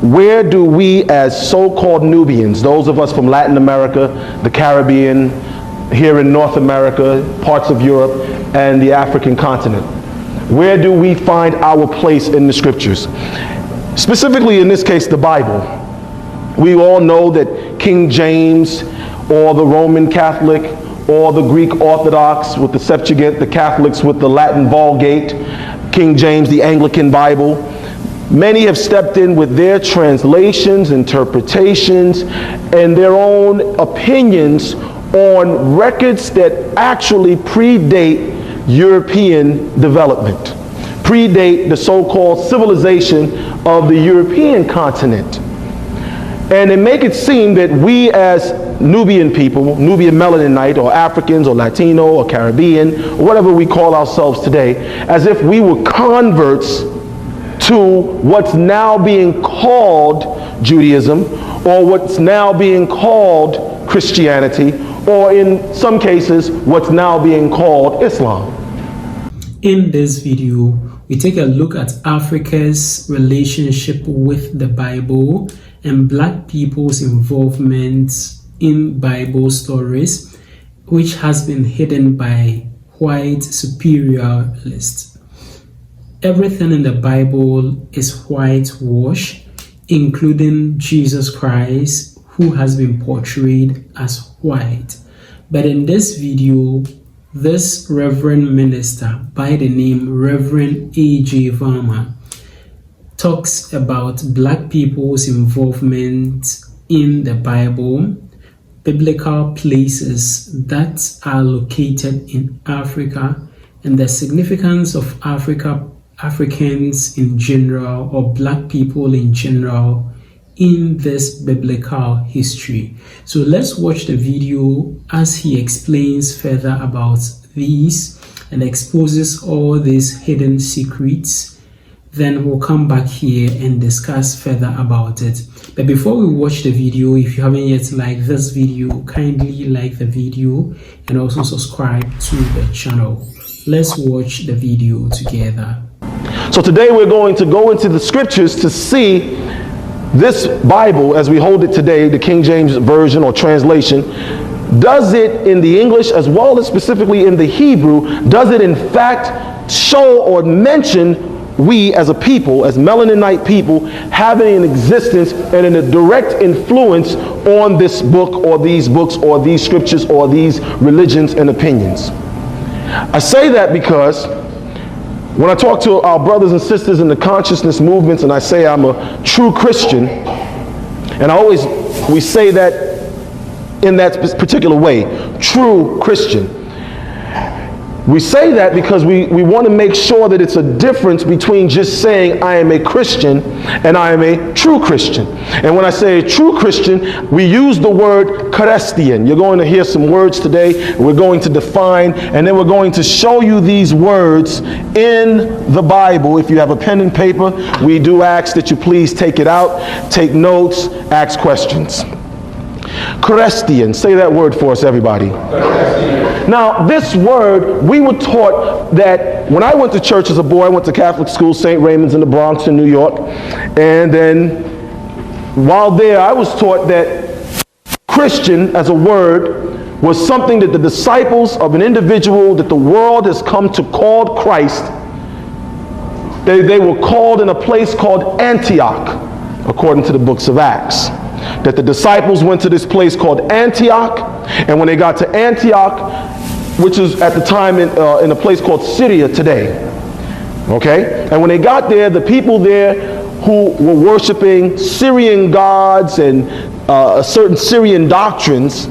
where do we as so-called Nubians, those of us from Latin America, the Caribbean, here in North America, parts of Europe, and the African continent, where do we find our place in the scriptures? Specifically in this case, the Bible. We all know that King James, or the Roman Catholic, or the Greek Orthodox with the Septuagint, the Catholics with the Latin Vulgate, King James, the Anglican Bible, many have stepped in with their translations, interpretations, and their own opinions on records that actually predate European development, predate the so-called civilization of the European continent. And they make it seem that we as Nubian people, Nubian Melaninite, or Africans, or Latino, or Caribbean, or whatever we call ourselves today, as if we were converts to what's now being called Judaism, or what's now being called Christianity, or in some cases, what's now being called Islam. In this video, we take a look at Africa's relationship with the Bible and Black people's involvement in Bible stories, which has been hidden by white superiorists. Everything in the Bible is whitewashed, including Jesus Christ, who has been portrayed as white. But in this video, this Reverend Minister by the name Reverend A.J. Varma talks about Black people's involvement in the Bible, biblical places that are located in Africa, and the significance of Africans in general, or Black people in general, in this biblical history. So let's watch the video as he explains further about these and exposes all these hidden secrets. Then we'll come back here and discuss further about it. But before we watch the video, if you haven't yet liked this video, kindly like the video and also subscribe to the channel. Let's watch the video together. So today we're going to go into the scriptures to see this Bible as we hold it today, the King James Version or translation. Does it in the English as well as specifically in the Hebrew, does it in fact show or mention we as a people, as Melaninite people, having an existence and in a direct influence on this book or these books or these scriptures or these religions and opinions? I say that because when I talk to our brothers and sisters in the consciousness movements and I say I'm a true Christian, and we say that in that particular way, true Christian. We say that because we want to make sure that it's a difference between just saying I am a Christian and I am a true Christian. And when I say true Christian, we use the word Christian. You're going to hear some words today. We're going to define, and then we're going to show you these words in the Bible. If you have a pen and paper, we do ask that you please take it out, take notes, ask questions. Christian, say that word for us, everybody. Now, this word, we were taught that when I went to church as a boy, I went to Catholic school, St. Raymond's in the Bronx in New York. And then while there, I was taught that Christian as a word was something that the disciples of an individual that the world has come to call Christ, they were called in a place called Antioch, according to the books of Acts. That the disciples went to this place called Antioch, and when they got to Antioch, which is at the time in a place called Syria today, okay? And when they got there, the people there who were worshiping Syrian gods and certain Syrian doctrines,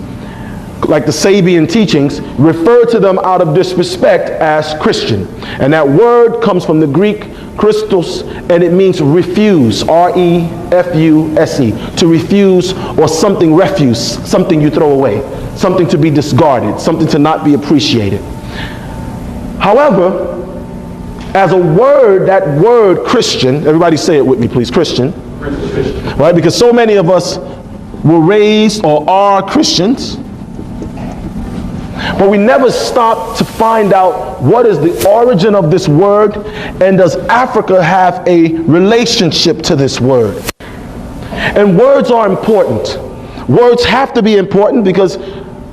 like the Sabian teachings, referred to them out of disrespect as Christian. And that word comes from the Greek Christos, and it means refuse, R-E-F-U-S-E, to refuse, or something refuse, something you throw away, something to be discarded, something to not be appreciated. However, as a word, that word Christian, everybody say it with me please, Christian, right? Because so many of us were raised or are Christians, but we never stop to find out what is the origin of this word, and does Africa have a relationship to this word? And words are important. Words have to be important because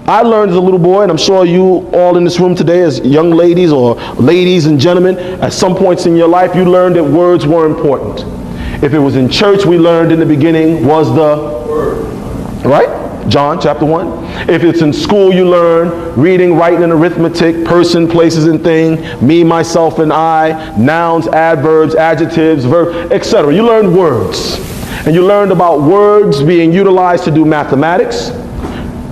I learned as a little boy, and I'm sure you all in this room today as young ladies or ladies and gentlemen, at some points in your life, you learned that words were important. If it was in church, we learned in the beginning was the word. Right? John chapter 1. If it's in school, you learn reading, writing, and arithmetic, person, places, and thing, me, myself, and I, nouns, adverbs, adjectives, verbs, etc. You learn words. And you learned about words being utilized to do mathematics,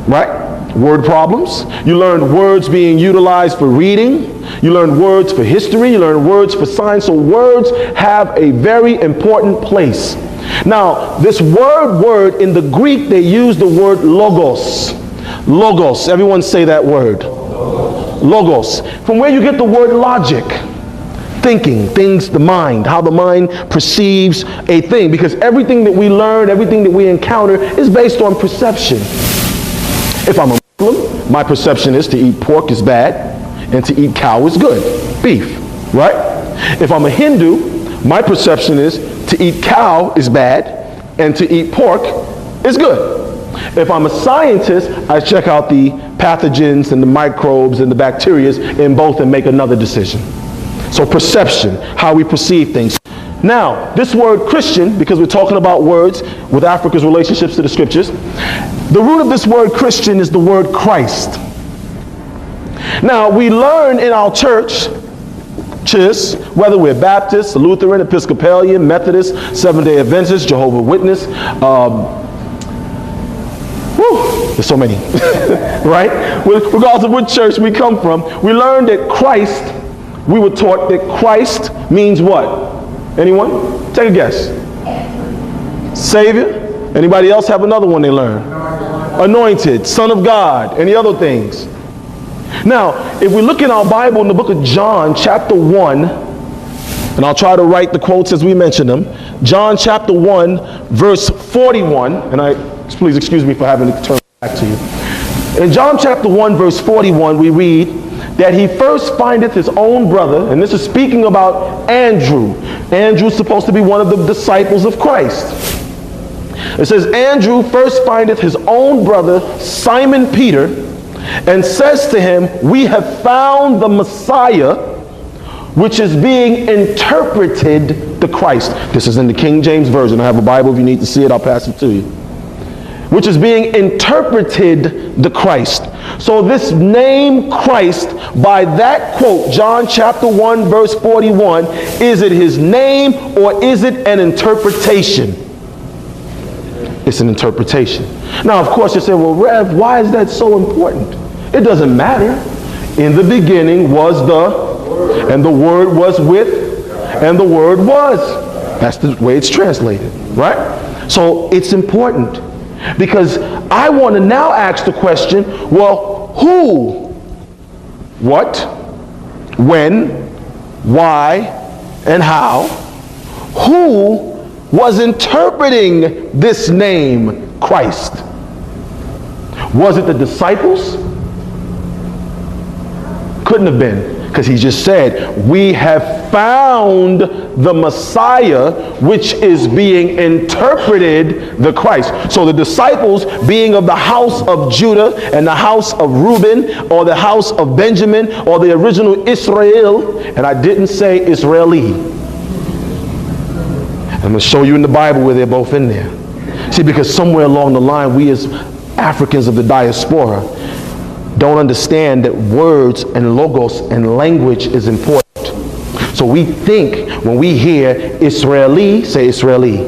right? Word problems. You learned words being utilized for reading. You learned words for history. You learned words for science. So words have a very important place. Now, this word in the Greek, they use the word logos. Logos. Everyone say that word. Logos. From where you get the word logic. Thinking, things, the mind, how the mind perceives a thing. Because everything that we learn, everything that we encounter is based on perception. If I'm a Muslim, my perception is to eat pork is bad and to eat cow is good. Beef, right? If I'm a Hindu, my perception is to eat cow is bad and to eat pork is good. If I'm a scientist, I check out the pathogens and the microbes and the bacteria in both and make another decision. So perception, how we perceive things. Now, this word Christian, because we're talking about words with Africa's relationships to the scriptures, the root of this word Christian is the word Christ. Now, we learn in our churches, whether we're Baptist, Lutheran, Episcopalian, Methodist, Seventh-day Adventist, Jehovah's Witness, there's so many, right? Regardless of what church we come from, we learn that Christ, we were taught that Christ means what? Anyone? Take a guess. Savior? Anybody else have another one they learn? Anointed, Son of God, any other things? Now, if we look in our Bible in the book of John, chapter 1, and I'll try to write the quotes as we mention them. John chapter 1, verse 41, and please excuse me for having to turn back to you. In John chapter 1, verse 41, we read that he first findeth his own brother, and this is speaking about Andrew. Andrew's supposed to be one of the disciples of Christ. It says, Andrew first findeth his own brother, Simon Peter, and says to him, we have found the Messiah, which is being interpreted the Christ. This is in the King James Version. I have a Bible. If you need to see it, I'll pass it to you. Which is being interpreted the Christ. So this name Christ, by that quote, John chapter 1, verse 41, is it his name or is it an interpretation? It's an interpretation. Now, of course, you say, well, Rev, why is that so important? It doesn't matter. In the beginning was the, and the Word was with, and the Word was. That's the way it's translated, right? So it's important because I want to now ask the question, well, who, what, when, why, and how, who was interpreting this name, Christ? Was it the disciples? Couldn't have been, because he just said, we have found the Messiah, which is being interpreted the Christ. So the disciples, being of the house of Judah and the house of Reuben or the house of Benjamin or the original Israel, and I didn't say Israeli. I'm going to show you in the Bible where they're both in there. See, because somewhere along the line, we as Africans of the diaspora don't understand that words and logos and language is important. So we think when we hear Israeli, say Israeli,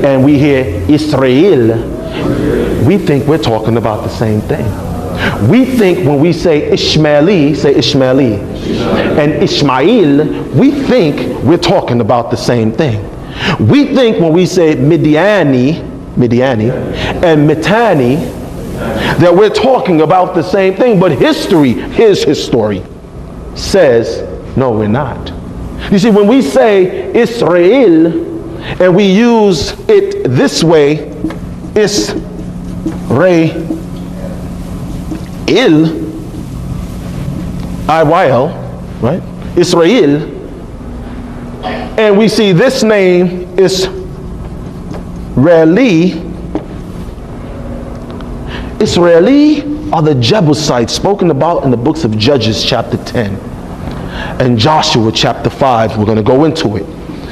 and we hear Israel, we think we're talking about the same thing. We think when we say Ishmaeli, say Ishmaeli, and Ishmael, we think we're talking about the same thing. We think when we say Midiani, and Mitani, that we're talking about the same thing, but history, his history, says, no, we're not. You see, when we say Israel, and we use it this way, Israel, I-Y-L, right? Israel, and we see this name is Israeli are the Jebusites spoken about in the books of Judges chapter 10 and Joshua chapter 5. We're going to go into it.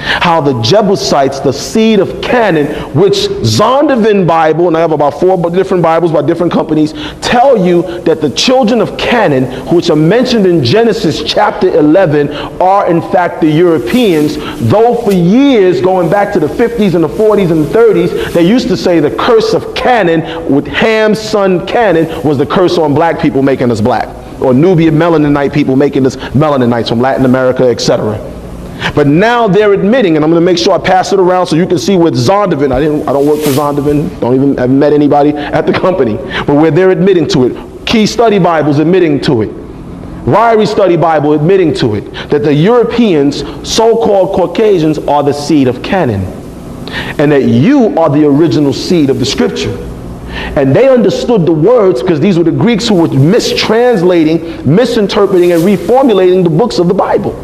How the Jebusites, the seed of Canaan, which Zondervan Bible, and I have about 4 different Bibles by different companies, tell you that the children of Canaan, which are mentioned in Genesis chapter 11, are in fact the Europeans, though for years, going back to the 50s and the 40s and the 30s, they used to say the curse of Canaan, with Ham's son Canaan, was the curse on black people making us black, or Nubian Melaninite people making us Melaninites from Latin America, etc. But now they're admitting, and I'm going to make sure I pass it around so you can see with Zondervan. I don't work for Zondervan, haven't met anybody at the company, but where they're admitting to it. Key Study Bibles admitting to it. Ryrie Study Bible admitting to it, that the Europeans, so-called Caucasians, are the seed of Canaan, and that you are the original seed of the scripture. And they understood the words because these were the Greeks who were mistranslating, misinterpreting, and reformulating the books of the Bible.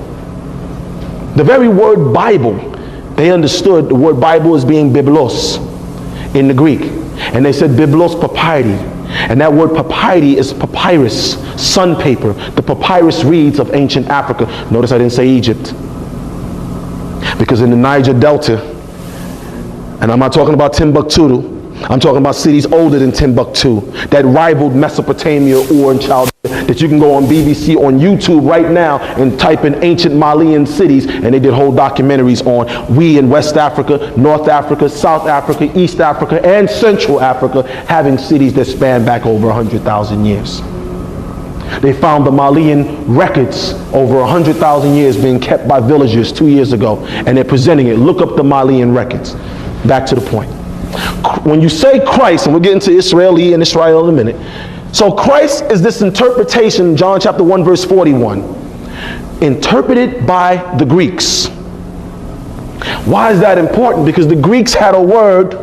The very word Bible, they understood the word Bible as being biblos in the Greek. And they said biblos papyri. And that word papyri is papyrus, sun paper, the papyrus reeds of ancient Africa. Notice I didn't say Egypt. Because in the Niger Delta, and I'm not talking about Timbuktu, I'm talking about cities older than Timbuktu that rivaled Mesopotamia or in Chaldea, that you can go on BBC, on YouTube right now and type in ancient Malian cities, and they did whole documentaries on we in West Africa, North Africa, South Africa, East Africa, and Central Africa having cities that span back over 100,000 years. They found the Malian records over 100,000 years being kept by villagers 2 years ago, and they're presenting it. Look up the Malian records. Back to the point. When you say Christ, and we'll get into Israeli and Israel in a minute. So Christ is this interpretation, John chapter 1 verse 41, interpreted by the Greeks. Why is that important? Because the Greeks had a word,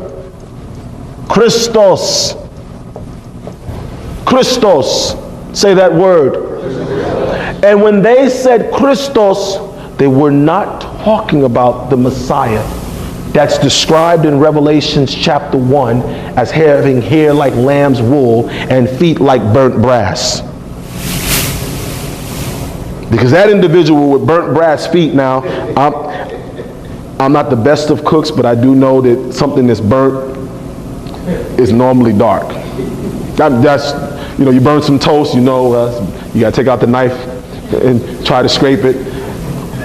Christos. Christos. Say that word. And when they said Christos, they were not talking about the Messiah. That's described in Revelation chapter 1 as having hair like lamb's wool and feet like burnt brass. Because that individual with burnt brass feet, now, I'm not the best of cooks, but I do know that something that's burnt is normally dark. That's, you burn some toast, you got to take out the knife and try to scrape it.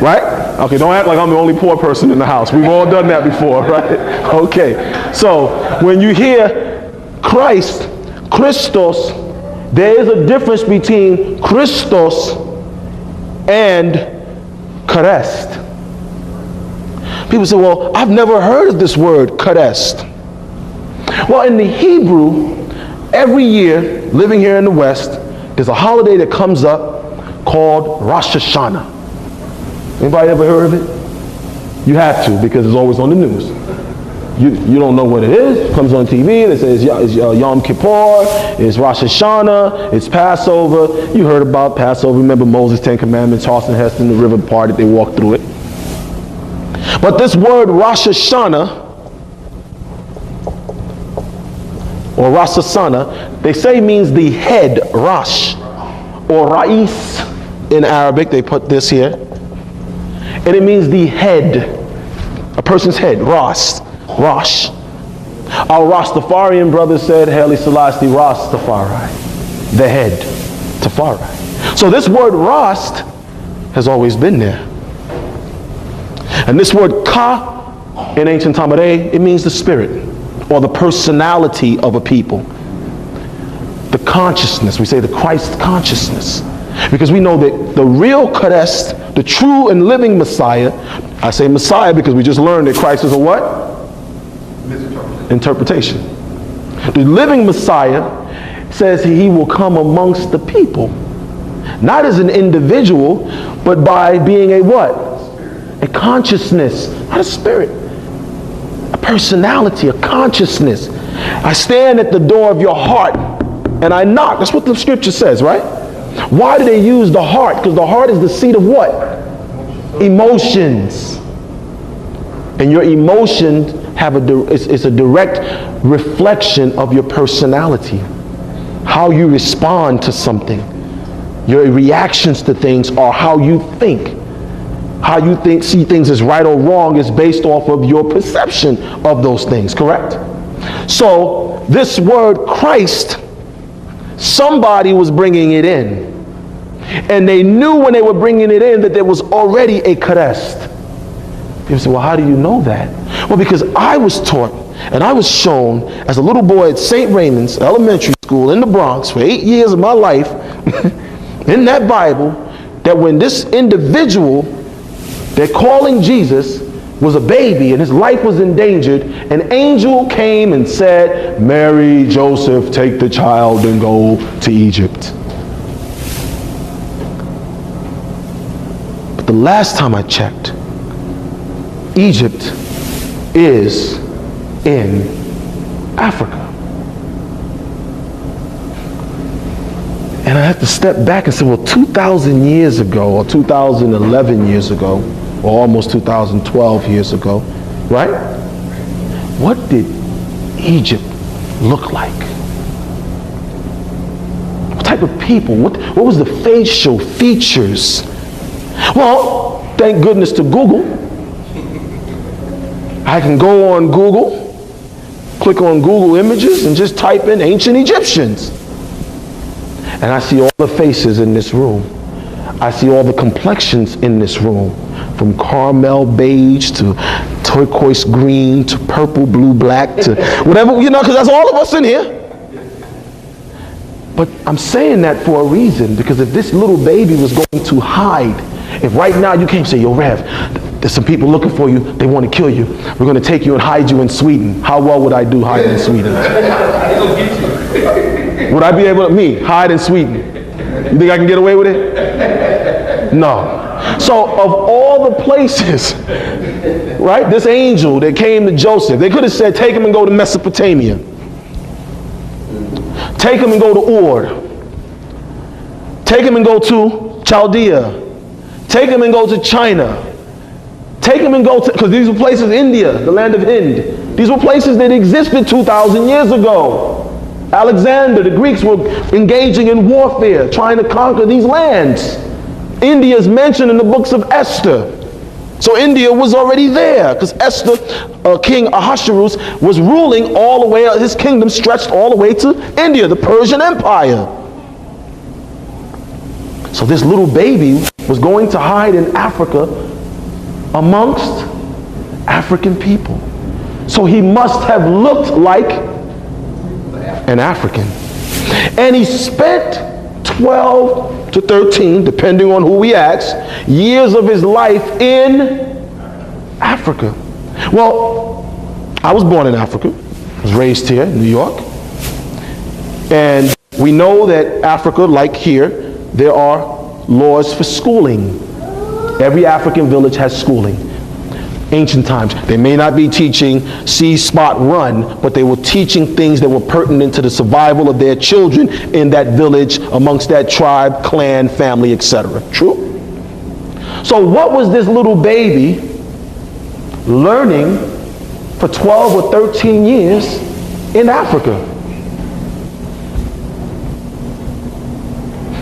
Right? Okay, don't act like I'm the only poor person in the house. We've all done that before, right? Okay, so when you hear Christ, Christos, there is a difference between Christos and Christ. People say, well, I've never heard of this word, Christ. Well, in the Hebrew, every year, living here in the West, there's a holiday that comes up called Rosh Hashanah. Anybody ever heard of it? You have to, because it's always on the news. You don't know what it is. It comes on TV and it says it's Yom Kippur, it's Rosh Hashanah, it's Passover. You heard about Passover. Remember Moses' 10 Commandments, Charleston Heston, the river parted, they walked through it. But this word Rosh Hashanah, or Rosh Hashanah, they say means the head, Rosh, or Rais in Arabic. They put this here. And it means the head, a person's head, Rosh. Our Rastafarian brother said, Haile Selassie Rastafari, the head, Tafari. So this word Rast has always been there. And this word Ka in ancient Tamaré, it means the spirit or the personality of a people. The consciousness, we say the Christ consciousness. Because we know that the real Christ, the true and living Messiah, I say Messiah because we just learned that Christ is a what? Interpretation. The living Messiah says he will come amongst the people. Not as an individual, but by being a what? A consciousness, not a spirit. A personality, a consciousness. I stand at the door of your heart and I knock. That's what the scripture says, right? Why do they use the heart? Because the heart is the seat of what? Emotions. And your emotions it's a direct reflection of your personality, how you respond to something. Your reactions to things are how you think. How you see things as right or wrong is based off of your perception of those things, correct? So this word Christ, somebody was bringing it in. And they knew when they were bringing it in that there was already a Christ. People say, well, how do you know that? Well, because I was taught and I was shown as a little boy at St. Raymond's Elementary School in the Bronx for 8 years of my life in that Bible, that when this individual they're calling Jesus was a baby and his life was endangered, an angel came and said, Mary, Joseph, take the child and go to Egypt. But the last time I checked, Egypt is in Africa. And I have to step back and say, well, 2,000 years ago, or 2011 years ago, or almost 2012 years ago, right? What did Egypt look like? What type of people? What was the facial features? Well, thank goodness to Google. I can go on Google, click on Google Images, and just type in ancient Egyptians. And I see all the faces in this room. I see all the complexions in this room, from caramel beige to turquoise green to purple, blue, black to whatever, because that's all of us in here. But I'm saying that for a reason, because if this little baby was going to hide, if right now you came and say, yo, Rev, there's some people looking for you, they want to kill you. We're going to take you and hide you in Sweden. How well would I do hiding in Sweden? Would I be able to, hide in Sweden? You think I can get away with it? No. So of all the places, right, this angel that came to Joseph, they could have said, take him and go to Mesopotamia. Take him and go to Ur. Take him and go to Chaldea. Take him and go to China. Take him and go to, because these were places, India, the land of Hind. These were places that existed 2,000 years ago. Alexander, the Greeks were engaging in warfare, trying to conquer these lands. India is mentioned in the books of Esther. So India was already there, because Esther, King Ahasuerus, was ruling all the way, his kingdom stretched all the way to India, the Persian Empire. So this little baby was going to hide in Africa amongst African people. So he must have looked like an African. And he spent 12 to 13, depending on who we ask, years of his life in Africa. Well, I was born in Africa. I was raised here in New York. And we know that Africa, like here, there are laws for schooling. Every African village has schooling. Ancient times, they may not be teaching see, spot, run, but they were teaching things that were pertinent to the survival of their children in that village, amongst that tribe, clan, family, etc. True? So what was this little baby learning for 12 or 13 years in Africa?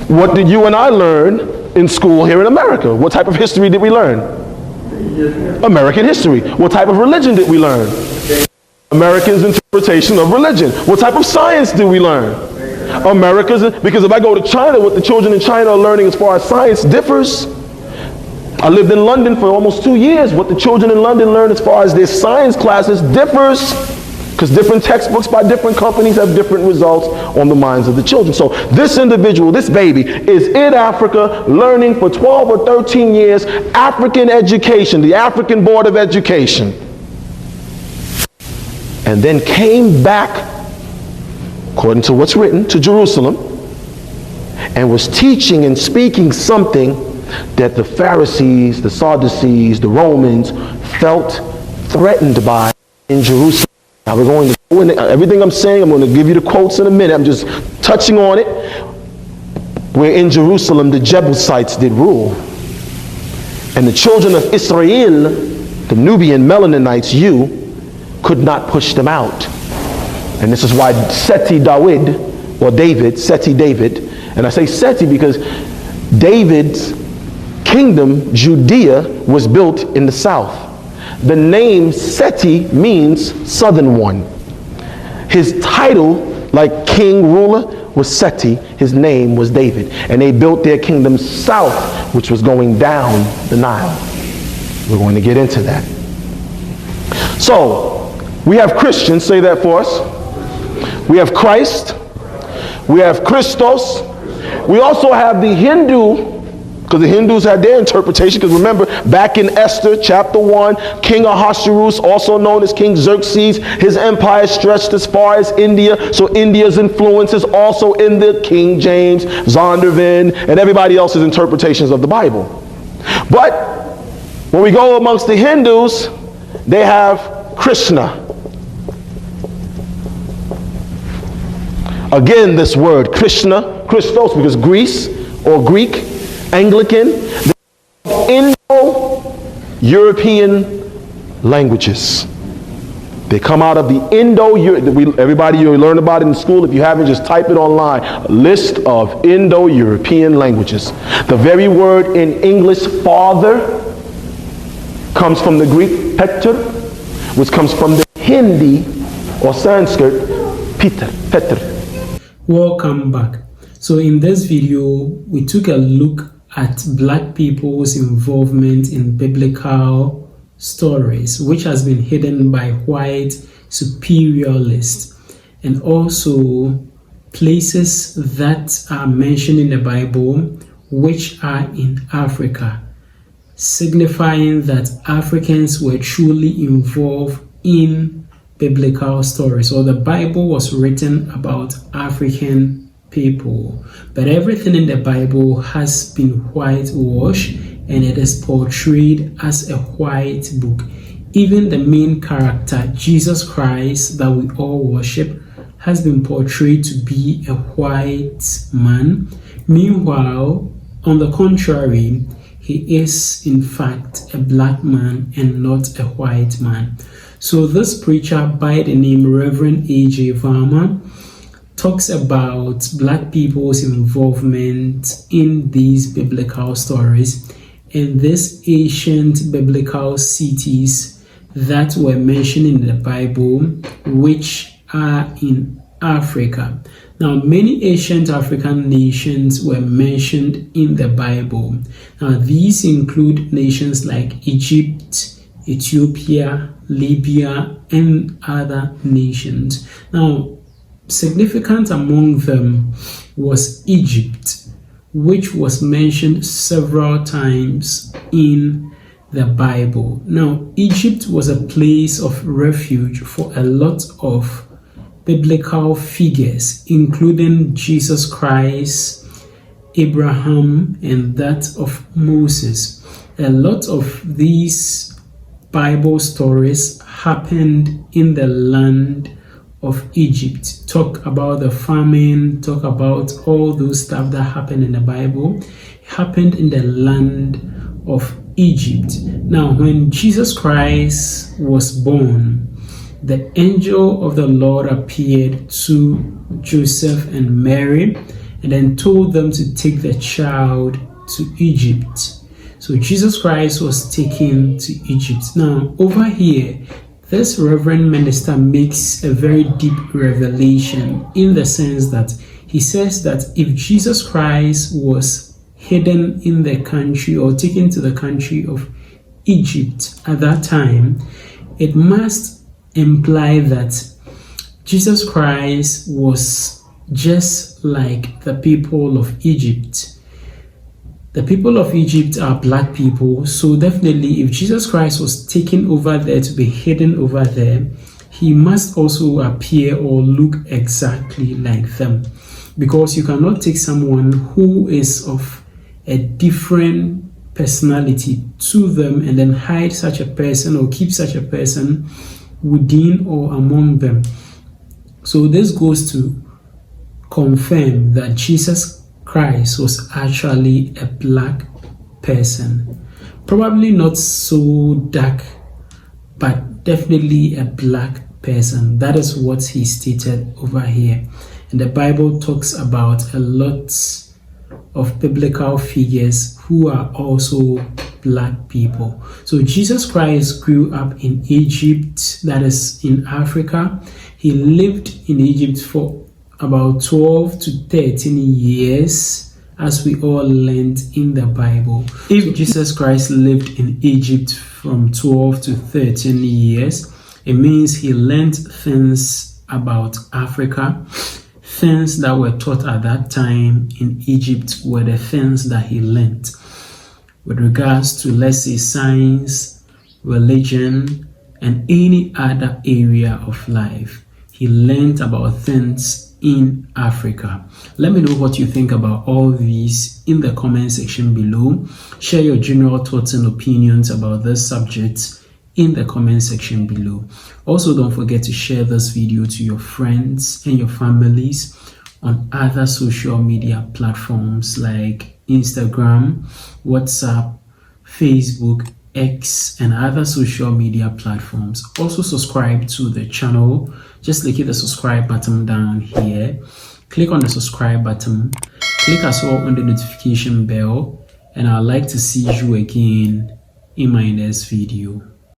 What did you and I learn in school here in America? What type of history did we learn? American history. What type of religion did we learn? Americans' interpretation of religion. What type of science did we learn? Because if I go to China, what the children in China are learning as far as science differs. I lived in London for almost 2 years. What the children in London learn as far as their science classes differs, because different textbooks by different companies have different results on the minds of the children. So this individual, this baby, is in Africa learning for 12 or 13 years African education, the African Board of Education. And then came back, according to what's written, to Jerusalem, and was teaching and speaking something that the Pharisees, the Sadducees, the Romans felt threatened by in Jerusalem. Now we're going to go into everything I'm saying. I'm going to give you the quotes in a minute. I'm just touching on it. Where in Jerusalem the Jebusites did rule. And the children of Israel, the Nubian Melanonites, could not push them out. And this is why Seti David, or David, Seti David, and I say Seti because David's kingdom, Judea, was built in the south. The name Seti means southern one. His title, like king, ruler, was Seti. His name was David. And they built their kingdom south, which was going down the Nile. We're going to get into that. So, we have Christians, say that for us. We have Christ. We have Christos. We also have the Hindu, because the Hindus had their interpretation. Because remember, back in Esther chapter 1, King Ahasuerus, also known as King Xerxes, his empire stretched as far as India. So India's influence is also in the King James, Zondervan, and everybody else's interpretations of the Bible. But when we go amongst the Hindus, they have Krishna. Again, this word Krishna, Christos, because Greece or Greek, Anglican, Indo-European languages. They come out of the everybody, you learn about it in school. If you haven't, just type it online. A list of Indo-European languages. The very word in English, father, comes from the Greek Petr, which comes from the Hindi or Sanskrit Petr. Welcome back. So in this video, we took a look at black people's involvement in biblical stories, which has been hidden by white superiorists, and also places that are mentioned in the Bible which are in Africa, signifying that Africans were truly involved in biblical stories, or the Bible was written about African people. But everything in the Bible has been whitewashed, and it is portrayed as a white book. Even the main character, Jesus Christ, that we all worship, has been portrayed to be a white man. Meanwhile, on the contrary, he is in fact a black man and not a white man. So this preacher by the name Reverend A.J. Varma talks about black people's involvement in these biblical stories and these ancient biblical cities that were mentioned in the Bible, which are in Africa. Now, many ancient African nations were mentioned in the Bible. Now, these include nations like Egypt, Ethiopia, Libya, and other nations. Now, significant among them was Egypt, which was mentioned several times in the Bible. Now, Egypt was a place of refuge for a lot of biblical figures, including Jesus Christ, Abraham, and that of Moses. A lot of these Bible stories happened in the land of Egypt. Talk about the famine, talk about all those stuff that happened in the Bible. It happened in the land of Egypt. Now, when Jesus Christ was born, the angel of the Lord appeared to Joseph and Mary and then told them to take the child to Egypt. So Jesus Christ was taken to Egypt. Now, over here, this Reverend Minister makes a very deep revelation in the sense that he says that if Jesus Christ was hidden in the country or taken to the country of Egypt at that time, it must imply that Jesus Christ was just like the people of Egypt. The people of Egypt are black people, so definitely if Jesus Christ was taken over there to be hidden over there, he must also appear or look exactly like them. Because you cannot take someone who is of a different personality to them and then hide such a person or keep such a person within or among them. So this goes to confirm that Jesus Christ was actually a black person. Probably not so dark, but definitely a black person. That is what he stated over here. And the Bible talks about a lot of biblical figures who are also black people. So Jesus Christ grew up in Egypt, that is in Africa. He lived in Egypt for about 12 to 13 years, as we all learned in the Bible. If Jesus Christ lived in Egypt from 12 to 13 years, it means he learned things about Africa. Things that were taught at that time in Egypt were the things that he learned. With regards to, let's say, science, religion, and any other area of life, he learned about things in Africa. Let me know what you think about all these in the comment section below. Share your general thoughts and opinions about this subject in the comment section below. Also, don't forget to share this video to your friends and your families on other social media platforms like Instagram, WhatsApp, Facebook, X, and other social media platforms. Also, subscribe to the channel. Just click the subscribe button down here. Click on the subscribe button. Click as well on the notification bell. And I'd like to see you again in my next video.